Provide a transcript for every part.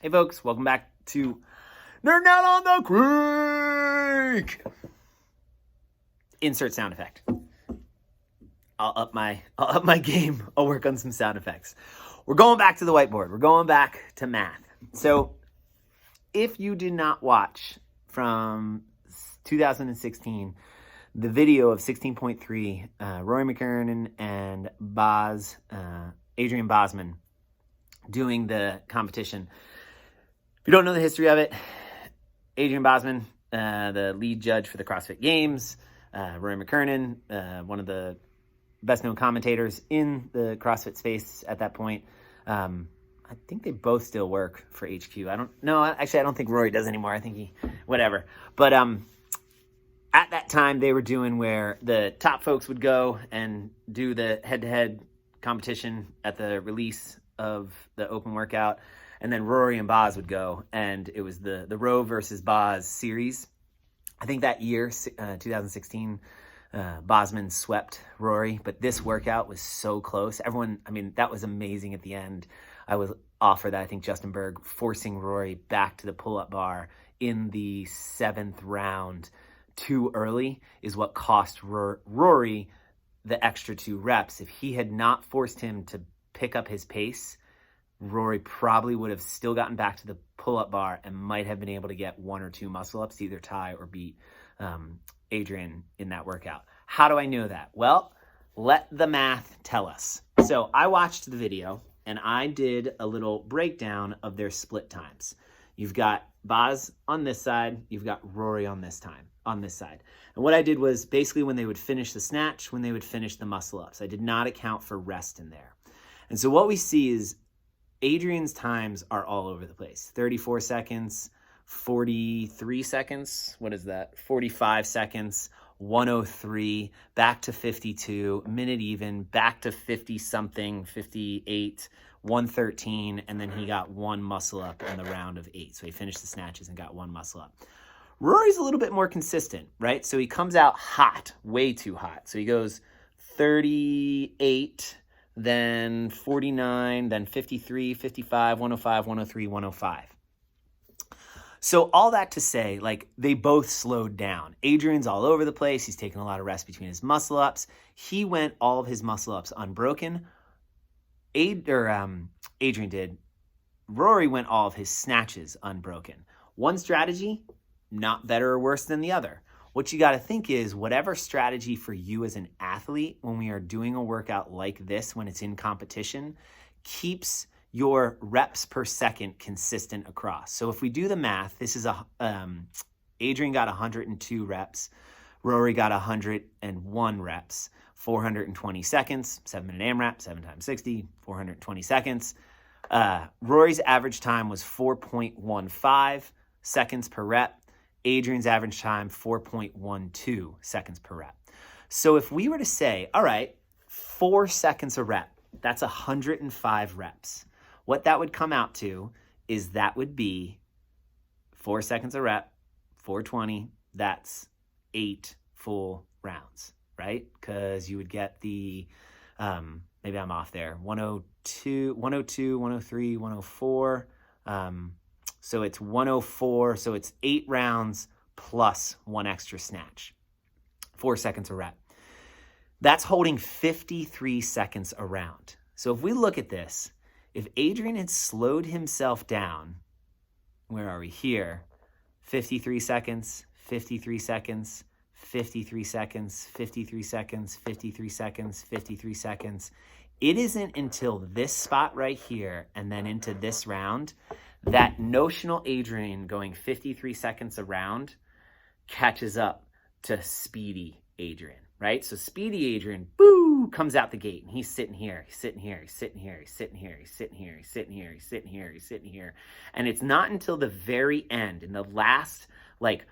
Hey folks, welcome back to Nerd Out on the Creek. Insert sound effect. I'll up my game. I'll work on some sound effects. We're going back to the whiteboard. We're going back to math. So if you did not watch from 2016 the video of 16.3, Rory McKernan and Adrian Bozman doing the competition. If you don't know the history of it, Adrian Bozman, the lead judge for the CrossFit Games, Rory McKernan, one of the best-known commentators in the CrossFit space at that point. I think they both still work for HQ. I don't think Rory does anymore. I think whatever. But at that time, they were doing where the top folks would go and do the head-to-head competition at the release of the open workout. And then Rory and Boz would go, and it was the Row versus Boz series. I think that year, 2016, Bozman swept Rory, but this workout was so close. That was amazing at the end. I was offered that. I think Justin Berg forcing Rory back to the pull-up bar in the 7th round too early is what cost Rory the extra 2 reps. If he had not forced him to pick up his pace, Rory probably would have still gotten back to the pull-up bar and might have been able to get 1 or 2 muscle-ups to either tie or beat Adrian in that workout. How do I know that? Well, let the math tell us. So I watched the video, and I did a little breakdown of their split times. You've got Boz on this side, you've got Rory on this side. And what I did was basically when they would finish the snatch, when they would finish the muscle-ups. I did not account for rest in there. And so what we see is Adrian's times are all over the place. 34 seconds, 43 seconds, 45 seconds, 103, back to 52, minute even, back to 50-something, 58, 113, and then he got 1 muscle-up in the round of 8. So he finished the snatches and got 1 muscle-up. Rory's a little bit more consistent, right? So he comes out hot, way too hot. So he goes 38, then 49, then 53, 55, 105, 103, 105. So all that to say, they both slowed down. Adrian's all over the place. He's taking a lot of rest between his muscle-ups. He went all of his muscle-ups unbroken. Adrian did. Rory went all of his snatches unbroken. One strategy, not better or worse than the other. What you got to think is whatever strategy for you as an athlete when we are doing a workout like this, when it's in competition, keeps your reps per second consistent across. So if we do the math, this is Adrian got 102 reps, Rory got 101 reps, 420 seconds, 7-minute AMRAP, 7 times 60, 420 seconds. Rory's average time was 4.15 seconds per rep. Adrian's average time, 4.12 seconds per rep. So if we were to say, all right, 4 seconds a rep, that's 105 reps. What that would come out to is that would be 4 seconds a rep, 420, that's 8 full rounds, right? Because you would get the, maybe I'm off there, 102, 103, 104, so it's 104, so it's 8 rounds plus 1 extra snatch. 4 seconds a rep. That's holding 53 seconds a round. So if we look at this, if Adrian had slowed himself down, where are we here? 53 seconds, 53 seconds, 53 seconds, 53 seconds, 53 seconds, 53 seconds. It isn't until this spot right here and then into this round that notional Adrian going 53 seconds a round catches up to speedy Adrian, right? So speedy Adrian, boo, comes out the gate and he's sitting here, he's sitting here, he's sitting here, he's sitting here, he's sitting here, he's sitting here, he's sitting here, he's sitting here. And it's not until the very end, in the last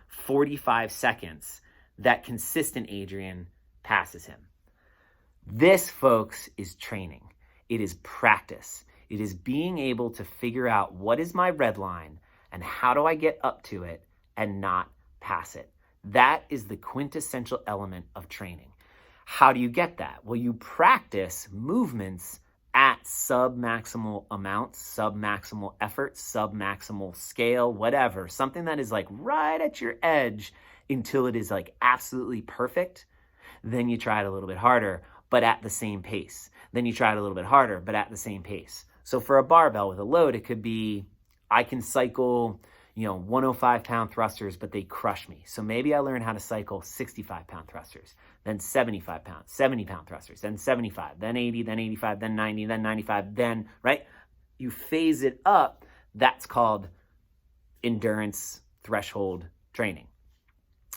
45 seconds, that consistent Adrian passes him. This, folks, is training. It is practice. It is being able to figure out what is my red line and how do I get up to it and not pass it. That is the quintessential element of training. How do you get that? Well, you practice movements at sub-maximal amounts, sub-maximal effort, sub-maximal scale, whatever, something that is like right at your edge until it is like absolutely perfect, then you try it a little bit harder, but at the same pace. Then you try it a little bit harder, but at the same pace. So for a barbell with a load, it could be, I can cycle, 105-pound thrusters, but they crush me. So maybe I learn how to cycle 65-pound thrusters, then 75-pound, 70-pound thrusters, then 75, then 80, then 85, then 90, then 95, then, right? You phase it up. That's called endurance threshold training.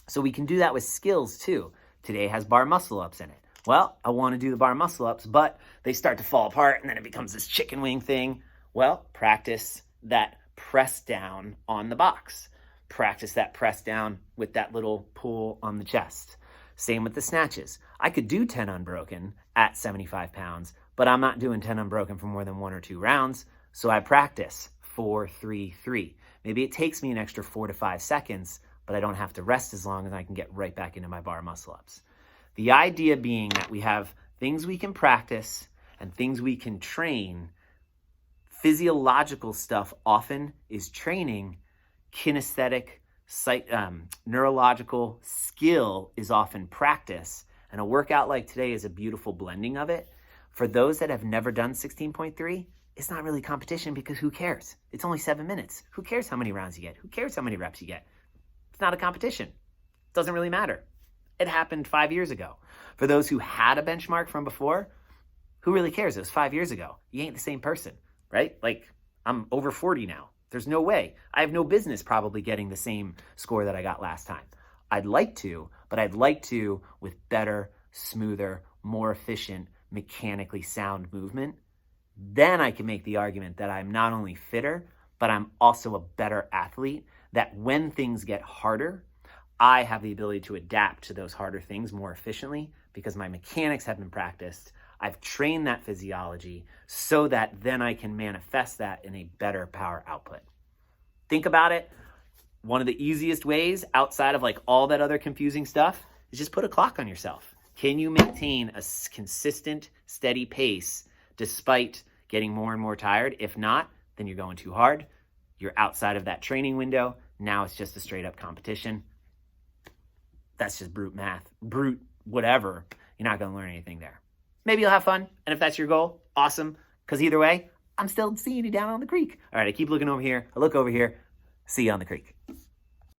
So we can do that with skills too. Today has bar muscle ups in it. Well, I want to do the bar muscle ups, but they start to fall apart and then it becomes this chicken wing thing. Well, practice that press down on the box. Practice that press down with that little pull on the chest. Same with the snatches. I could do 10 unbroken at 75 pounds, but I'm not doing 10 unbroken for more than 1 or 2 rounds. So I practice 4, 3, 3. Maybe it takes me an extra 4 to 5 seconds, but I don't have to rest as long as I can get right back into my bar muscle ups. The idea being that we have things we can practice and things we can train. Physiological stuff often is training. Kinesthetic, neurological skill is often practice. And a workout like today is a beautiful blending of it. For those that have never done 16.3, it's not really competition because who cares? It's only 7 minutes. Who cares how many rounds you get? Who cares how many reps you get? It's not a competition. It doesn't really matter. It happened 5 years ago. For those who had a benchmark from before, who really cares? It was 5 years ago. You ain't the same person, right? Like, I'm over 40 now. There's no way. I have no business probably getting the same score that I got last time. I'd like to, but I'd like to with better, smoother, more efficient, mechanically sound movement. Then I can make the argument that I'm not only fitter, but I'm also a better athlete, that when things get harder, I have the ability to adapt to those harder things more efficiently because my mechanics have been practiced. I've trained that physiology so that then I can manifest that in a better power output. Think about it. One of the easiest ways outside of like all that other confusing stuff is just put a clock on yourself. Can you maintain a consistent, steady pace despite getting more and more tired? If not, then you're going too hard. You're outside of that training window. Now it's just a straight up competition. That's just brute math, brute whatever. You're not going to learn anything there. Maybe you'll have fun. And if that's your goal, awesome. Because either way, I'm still seeing you down on the creek. All right, I keep looking over here. I look over here. See you on the creek.